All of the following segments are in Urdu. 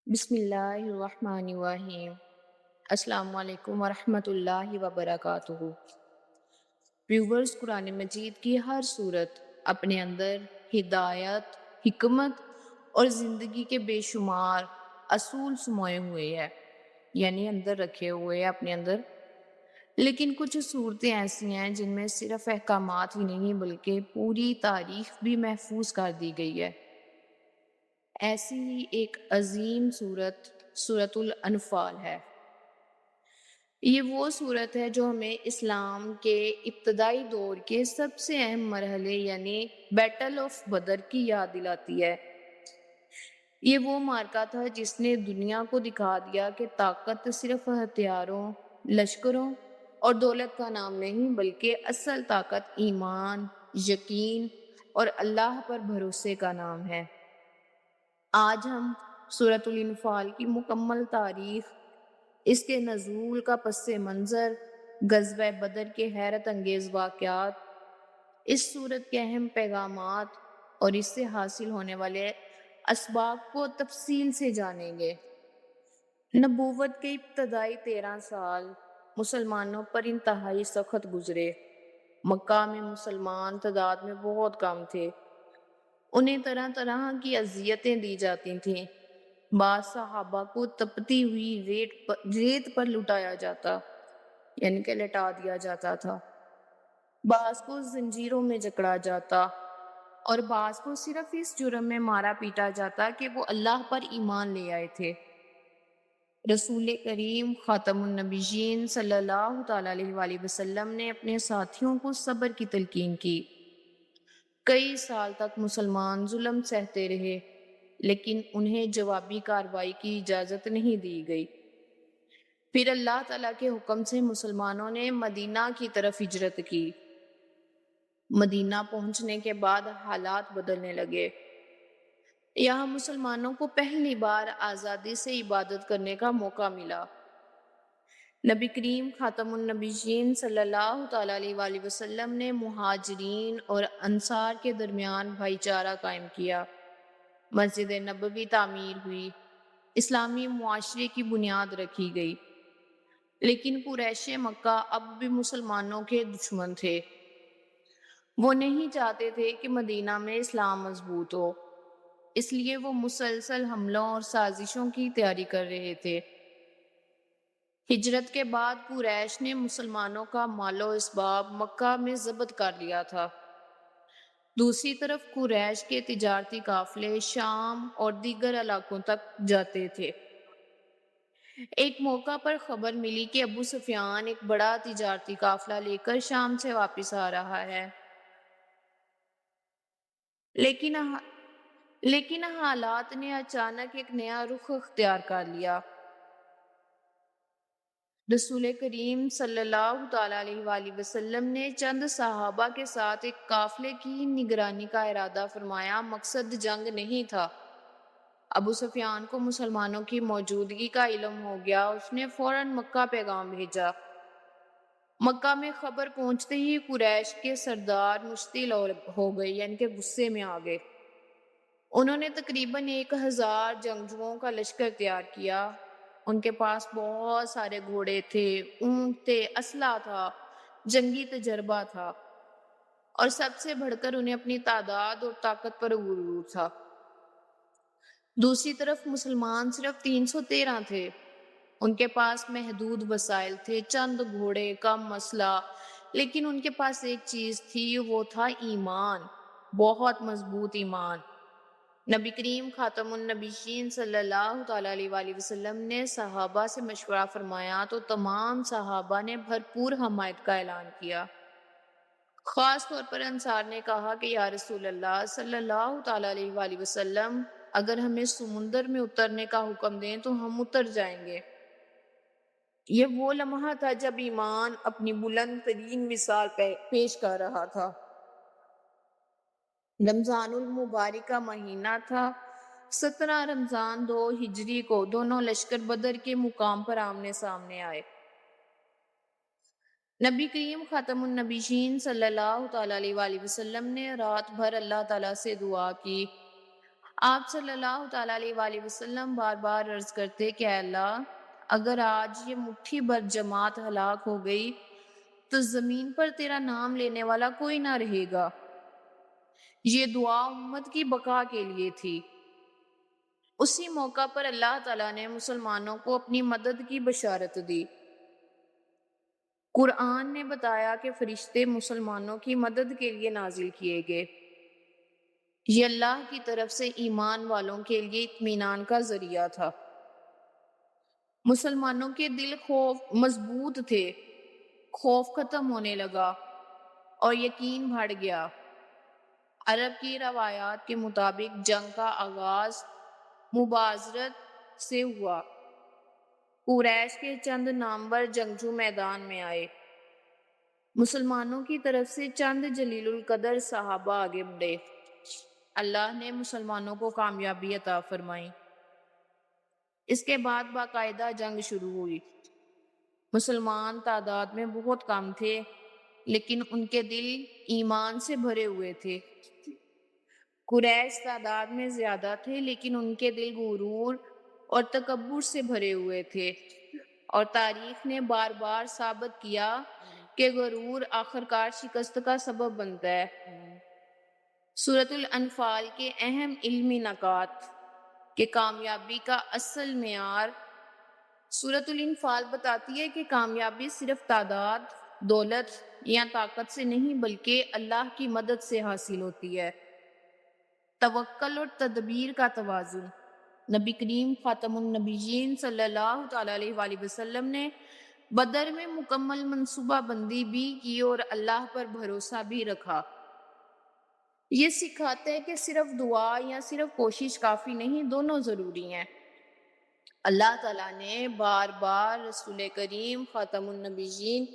بسم اللہ الرحمن الرحیم۔ السلام علیکم ورحمۃ اللہ وبرکاتہ۔ ویورز، قرآن مجید کی ہر صورت اپنے اندر ہدایت، حکمت اور زندگی کے بے شمار اصول سموئے ہوئے ہیں، یعنی اندر رکھے ہوئے ہیں اپنے اندر۔ لیکن کچھ صورتیں ایسی ہیں جن میں صرف احکامات ہی نہیں بلکہ پوری تاریخ بھی محفوظ کر دی گئی ہے۔ ایسی ہی ایک عظیم صورت سورۃ الانفال ہے۔ یہ وہ صورت ہے جو ہمیں اسلام کے ابتدائی دور کے سب سے اہم مرحلے یعنی بیٹل آف بدر کی یاد دلاتی ہے۔ یہ وہ معرکہ تھا جس نے دنیا کو دکھا دیا کہ طاقت صرف ہتھیاروں، لشکروں اور دولت کا نام نہیں بلکہ اصل طاقت ایمان، یقین اور اللہ پر بھروسے کا نام ہے۔ آج ہم سورۃ الانفال کی مکمل تاریخ، اس کے نزول کا پس منظر، غزوہ بدر کے حیرت انگیز واقعات، اس سورت کے اہم پیغامات اور اس سے حاصل ہونے والے اسباق کو تفصیل سے جانیں گے۔ نبوت کے ابتدائی 13 سال مسلمانوں پر انتہائی سخت گزرے۔ مکہ میں مسلمان تعداد میں بہت کم تھے۔ انہیں طرح طرح کی اذیتیں دی جاتی تھیں۔ بعض صحابہ کو تپتی ہوئی ریت پر لٹایا جاتا، یعنی کہ لٹا دیا جاتا تھا۔ بعض کو زنجیروں میں جکڑا جاتا اور بعض کو صرف اس جرم میں مارا پیٹا جاتا کہ وہ اللہ پر ایمان لے آئے تھے۔ رسول کریم خاتم النبیین صلی اللہ تعالیٰ علیہ وآلہ وسلم نے اپنے ساتھیوں کو صبر کی تلقین کی۔ کئی سال تک مسلمان ظلم سہتے رہے، لیکن انہیں جوابی کارروائی کی اجازت نہیں دی گئی۔ پھر اللہ تعالیٰ کے حکم سے مسلمانوں نے مدینہ کی طرف ہجرت کی۔ مدینہ پہنچنے کے بعد حالات بدلنے لگے۔ یہاں مسلمانوں کو پہلی بار آزادی سے عبادت کرنے کا موقع ملا۔ نبی کریم خاتم النبیین صلی اللہ تعالیٰ علیہ وآلہ وسلم نے مہاجرین اور انصار کے درمیان بھائی چارہ قائم کیا۔ مسجد نبوی تعمیر ہوئی، اسلامی معاشرے کی بنیاد رکھی گئی۔ لیکن قریش مکہ اب بھی مسلمانوں کے دشمن تھے۔ وہ نہیں چاہتے تھے کہ مدینہ میں اسلام مضبوط ہو، اس لیے وہ مسلسل حملوں اور سازشوں کی تیاری کر رہے تھے۔ ہجرت کے بعد قریش نے مسلمانوں کا مال و اسباب مکہ میں ضبط کر لیا تھا۔ دوسری طرف قریش کے تجارتی قافلے شام اور دیگر علاقوں تک جاتے تھے۔ ایک موقع پر خبر ملی کہ ابو سفیان ایک بڑا تجارتی قافلہ لے کر شام سے واپس آ رہا ہے، لیکن حالات نے اچانک ایک نیا رخ اختیار کر لیا۔ رسول کریم صلی اللہ تعالیٰ علیہ وآلہ وسلم نے چند صحابہ کے ساتھ ایک قافلے کی نگرانی کا ارادہ فرمایا۔ مقصد جنگ نہیں تھا۔ ابو سفیان کو مسلمانوں کی موجودگی کا علم ہو گیا۔ اس نے فوراً مکہ پیغام بھیجا۔ مکہ میں خبر پہنچتے ہی قریش کے سردار مشتعل ہو گئے، یعنی کہ غصے میں آ گئے۔ انہوں نے تقریباً 1000 جنگجوؤں کا لشکر تیار کیا۔ ان کے پاس بہت سارے گھوڑے تھے، اونٹ تھے، اسلحہ تھا، جنگی تجربہ تھا، اور سب سے بڑھ کر انہیں اپنی تعداد اور طاقت پر غرور تھا۔ دوسری طرف مسلمان صرف 313 تھے۔ ان کے پاس محدود وسائل تھے، چند گھوڑے، کم اسلحہ، لیکن ان کے پاس ایک چیز تھی، وہ تھا ایمان، بہت مضبوط ایمان۔ نبی کریم خاتم النبیین صلی اللہ تعالیٰ علیہ وآلہ وسلم نے صحابہ سے مشورہ فرمایا تو تمام صحابہ نے بھرپور حمایت کا اعلان کیا۔ خاص طور پر انصار نے کہا کہ یا رسول اللہ صلی اللہ تعالیٰ علیہ وآلہ وسلم، اگر ہمیں سمندر میں اترنے کا حکم دیں تو ہم اتر جائیں گے۔ یہ وہ لمحہ تھا جب ایمان اپنی بلند ترین مثال پیش کر رہا تھا۔ رمضان المبارک کا مہینہ تھا۔ 17 رمضان 2 ہجری کو دونوں لشکر بدر کے مقام پر آمنے سامنے آئے۔ نبی کریم خاتم النبیین صلی اللہ تعالیٰ علیہ وآلہ وسلم نے رات بھر اللہ تعالیٰ سے دعا کی۔ آپ صلی اللہ تعالیٰ علیہ وآلہ وسلم بار بار عرض کرتے کہ اے اللہ، اگر آج یہ مٹھی بھر جماعت ہلاک ہو گئی تو زمین پر تیرا نام لینے والا کوئی نہ رہے گا۔ یہ دعا امت کی بقا کے لیے تھی۔ اسی موقع پر اللہ تعالیٰ نے مسلمانوں کو اپنی مدد کی بشارت دی۔ قرآن نے بتایا کہ فرشتے مسلمانوں کی مدد کے لیے نازل کیے گئے۔ یہ اللہ کی طرف سے ایمان والوں کے لیے اطمینان کا ذریعہ تھا۔ مسلمانوں کے دل خوف مضبوط تھے، خوف ختم ہونے لگا اور یقین بڑھ گیا۔ عرب کی روایات کے مطابق جنگ کا آغاز مبازرت سے ہوا۔ قریش کے چند نامور جنگجو میدان میں آئے۔ مسلمانوں کی طرف سے چند جلیل القدر صحابہ آگے بڑھے۔ اللہ نے مسلمانوں کو کامیابی عطا فرمائی۔ اس کے بعد باقاعدہ جنگ شروع ہوئی۔ مسلمان تعداد میں بہت کم تھے، لیکن ان کے دل ایمان سے بھرے ہوئے تھے۔ قریش تعداد میں زیادہ تھے، لیکن ان کے دل غرور اور تکبر سے بھرے ہوئے تھے، اور تاریخ نے بار بار ثابت کیا کہ غرور آخرکار شکست کا سبب بنتا ہے۔ سورۃ الانفال کے اہم علمی نکات کہ کامیابی کا اصل معیار۔ سورۃ الانفال بتاتی ہے کہ کامیابی صرف تعداد، دولت یا طاقت سے نہیں بلکہ اللہ کی مدد سے حاصل ہوتی ہے۔ توکل اور تدبیر کا توازن۔ نبی کریم خاتم النبیین صلی اللہ تعالیٰ علیہ وآلہ وسلم نے بدر میں مکمل منصوبہ بندی بھی کی اور اللہ پر بھروسہ بھی رکھا۔ یہ سکھاتا ہے کہ صرف دعا یا صرف کوشش کافی نہیں، دونوں ضروری ہیں۔ اللہ تعالیٰ نے بار بار رسول کریم خاتم النبیین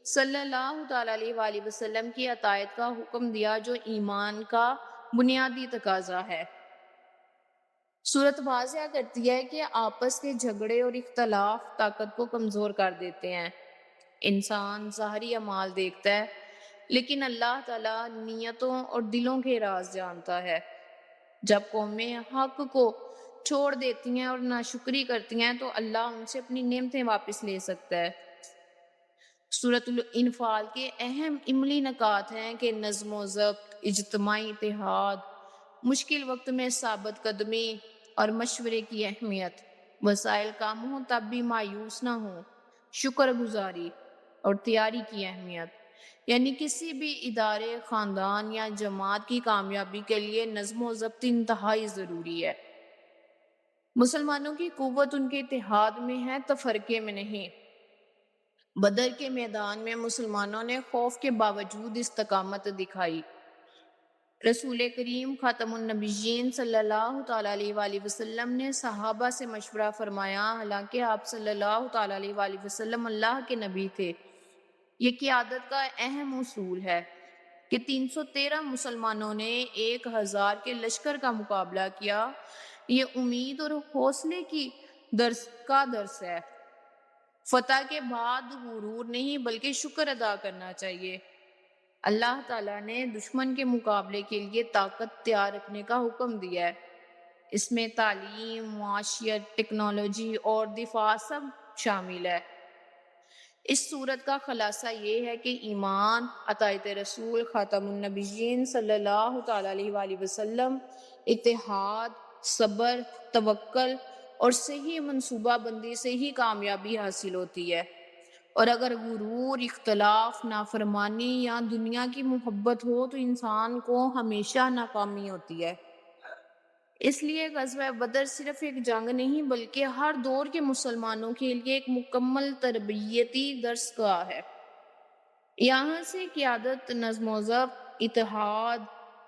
صلی اللہ تعالیٰ علیہ وآلہ وسلم کی اطاعت کا حکم دیا، جو ایمان کا بنیادی تقاضا ہے۔ سورت واضح کرتی ہے کہ آپس کے جھگڑے اور اختلاف طاقت کو کمزور کر دیتے ہیں۔ انسان ظاہری اعمال دیکھتا ہے، لیکن اللہ تعالیٰ نیتوں اور دلوں کے راز جانتا ہے۔ جب قومیں حق کو چھوڑ دیتی ہیں اور ناشکری کرتی ہیں تو اللہ ان سے اپنی نعمتیں واپس لے سکتا ہے۔ سورۃ الانفال کے اہم عملی نکات ہیں کہ نظم و ضبط، اجتماعی اتحاد، مشکل وقت میں ثابت قدمی اور مشورے کی اہمیت، وسائل کم ہوں تب بھی مایوس نہ ہوں، شکر گزاری اور تیاری کی اہمیت۔ یعنی کسی بھی ادارے، خاندان یا جماعت کی کامیابی کے لیے نظم و ضبط انتہائی ضروری ہے۔ مسلمانوں کی قوت ان کے اتحاد میں ہے، تفرقے میں نہیں۔ بدر کے میدان میں مسلمانوں نے خوف کے باوجود استقامت دکھائی۔ رسول کریم خاتم النبیین صلی اللہ تعالیٰ علیہ وآلہ وسلم نے صحابہ سے مشورہ فرمایا، حالانکہ آپ صلی اللہ تعالیٰ علیہ وآلہ وسلم اللہ کے نبی تھے۔ یہ قیادت کا اہم اصول ہے کہ 313 مسلمانوں نے 1000 کے لشکر کا مقابلہ کیا۔ یہ امید اور حوصلے کی درس ہے۔ فتح کے بعد غرور نہیں بلکہ شکر ادا کرنا چاہیے۔ اللہ تعالیٰ نے دشمن کے مقابلے کے لیے طاقت تیار رکھنے کا حکم دیا ہے۔ اس میں تعلیم، معاشیت، ٹیکنالوجی اور دفاع سب شامل ہے۔ اس صورت کا خلاصہ یہ ہے کہ ایمان، اطاعت رسول خاتم النبیین صلی اللہ تعالیٰ علیہ وآلہ وسلم، اتحاد، صبر، توکل اور صحیح منصوبہ بندی سے ہی کامیابی حاصل ہوتی ہے۔ اور اگر غرور، اختلاف، نافرمانی یا دنیا کی محبت ہو تو انسان کو ہمیشہ ناکامی ہوتی ہے۔ اس لیے غزوہ بدر صرف ایک جنگ نہیں بلکہ ہر دور کے مسلمانوں کے لیے ایک مکمل تربیتی درس گاہ ہے۔ یہاں سے قیادت، نظم و ضبط، اتحاد،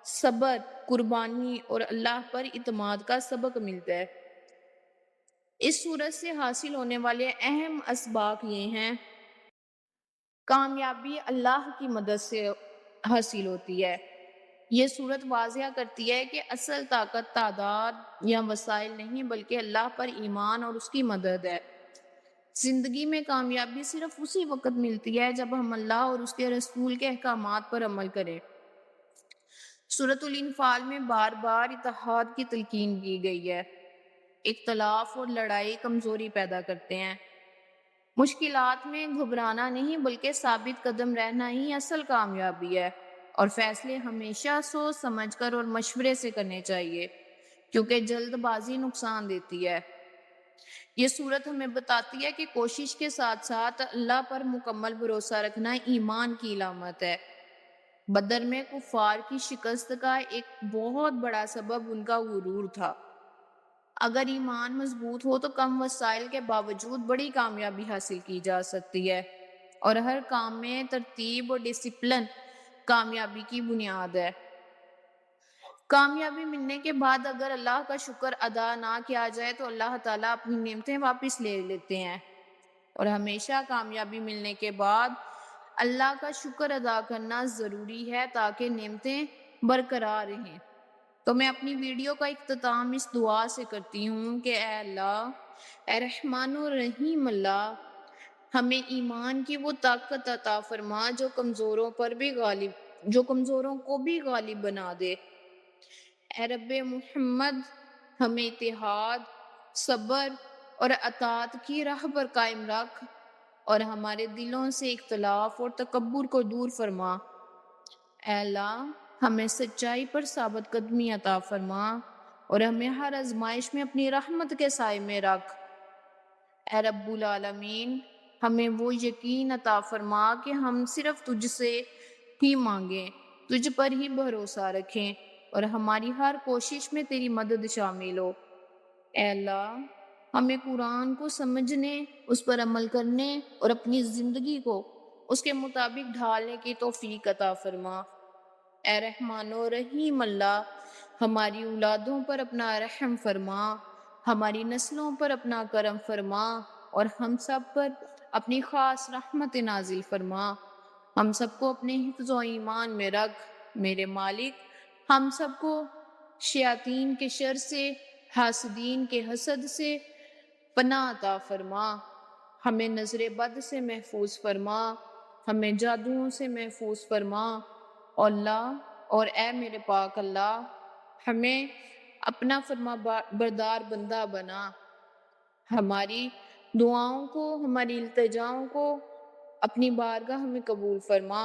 صبر، قربانی اور اللہ پر اعتماد کا سبق ملتا ہے۔ اس صورت سے حاصل ہونے والے اہم اسباق یہ ہیں۔ کامیابی اللہ کی مدد سے حاصل ہوتی ہے۔ یہ صورت واضح کرتی ہے کہ اصل طاقت تعداد یا وسائل نہیں بلکہ اللہ پر ایمان اور اس کی مدد ہے۔ زندگی میں کامیابی صرف اسی وقت ملتی ہے جب ہم اللہ اور اس کے رسول کے احکامات پر عمل کریں۔ سورۃ الانفال میں بار بار اتحاد کی تلقین کی گئی ہے۔ اختلاف اور لڑائی کمزوری پیدا کرتے ہیں۔ مشکلات میں گھبرانا نہیں بلکہ ثابت قدم رہنا ہی اصل کامیابی ہے، اور فیصلے ہمیشہ سوچ سمجھ کر اور مشورے سے کرنے چاہیے، کیونکہ جلد بازی نقصان دیتی ہے۔ یہ صورت ہمیں بتاتی ہے کہ کوشش کے ساتھ ساتھ اللہ پر مکمل بھروسہ رکھنا ایمان کی علامت ہے۔ بدر میں کفار کی شکست کا ایک بہت بڑا سبب ان کا غرور تھا۔ اگر ایمان مضبوط ہو تو کم وسائل کے باوجود بڑی کامیابی حاصل کی جا سکتی ہے، اور ہر کام میں ترتیب اور ڈسپلن کامیابی کی بنیاد ہے۔ کامیابی ملنے کے بعد اگر اللہ کا شکر ادا نہ کیا جائے تو اللہ تعالیٰ اپنی نعمتیں واپس لے لیتے ہیں، اور ہمیشہ کامیابی ملنے کے بعد اللہ کا شکر ادا کرنا ضروری ہے تاکہ نعمتیں برقرار رہیں۔ تو میں اپنی ویڈیو کا اختتام اس دعا سے کرتی ہوں کہ اے اللہ، اے رحمان و رحیم اللہ، ہمیں ایمان کی وہ طاقت عطا فرما جو کمزوروں کو بھی غالب بنا دے۔ اے رب محمد، ہمیں اتحاد، صبر اور اطاعت کی راہ پر قائم رکھ، اور ہمارے دلوں سے اختلاف اور تکبر کو دور فرما۔ اے اللہ، ہمیں سچائی پر ثابت قدمی عطا فرما، اور ہمیں ہر آزمائش میں اپنی رحمت کے سائے میں رکھ۔ اے رب العالمین، ہمیں وہ یقین عطا فرما کہ ہم صرف تجھ سے ہی مانگیں، تجھ پر ہی بھروسہ رکھیں، اور ہماری ہر کوشش میں تیری مدد شامل ہو۔ اے اللہ، ہمیں قرآن کو سمجھنے، اس پر عمل کرنے اور اپنی زندگی کو اس کے مطابق ڈھالنے کی توفیق عطا فرما۔ اے رحمان و رحیم اللہ، ہماری اولادوں پر اپنا رحم فرما، ہماری نسلوں پر اپنا کرم فرما، اور ہم سب پر اپنی خاص رحمت نازل فرما۔ ہم سب کو اپنے حفظ و ایمان میں رکھ میرے مالک۔ ہم سب کو شیاطین کے شر سے، حاسدین کے حسد سے پناہ عطا فرما۔ ہمیں نظر بد سے محفوظ فرما، ہمیں جادوؤں سے محفوظ فرما۔ اور اے میرے پاک اللہ، ہمیں اپنا فرما بردار بندہ بنا۔ ہماری دعاؤں کو، ہماری التجاؤں کو اپنی بارگاہ میں قبول فرما۔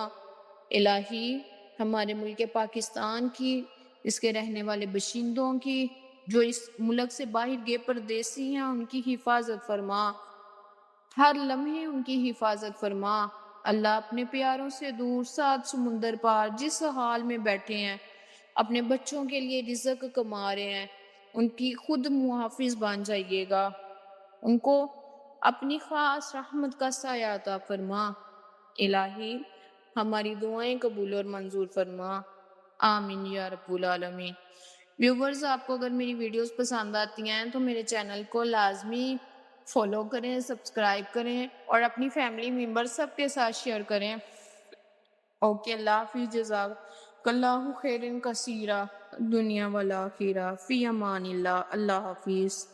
الہی، ہمارے ملک پاکستان کی، اس کے رہنے والے باشندوں کی، جو اس ملک سے باہر گئے پردیسی ہیں، ان کی حفاظت فرما۔ ہر لمحے ان کی حفاظت فرما۔ اللہ، اپنے پیاروں سے دور، سات سمندر پار جس حال میں بیٹھے ہیں، اپنے بچوں کے لیے رزق کما رہے ہیں، ان کی خود محافظ بن جائیے گا۔ ان کو اپنی خاص رحمت کا سایہ عطا فرما۔ الہی، ہماری دعائیں قبول اور منظور فرما۔ آمین یا رب العالمین۔ ویورز، آپ کو اگر میری ویڈیوز پسند آتی ہیں تو میرے چینل کو لازمی فالو کریں، سبسکرائب کریں، اور اپنی فیملی ممبر سب کے ساتھ شیئر کریں۔ اوکے، اللہ حافظ، جزاک اللہ خیرن کثیرہ، دنیا والآخرہ، فی امان اللہ، اللہ حافظ۔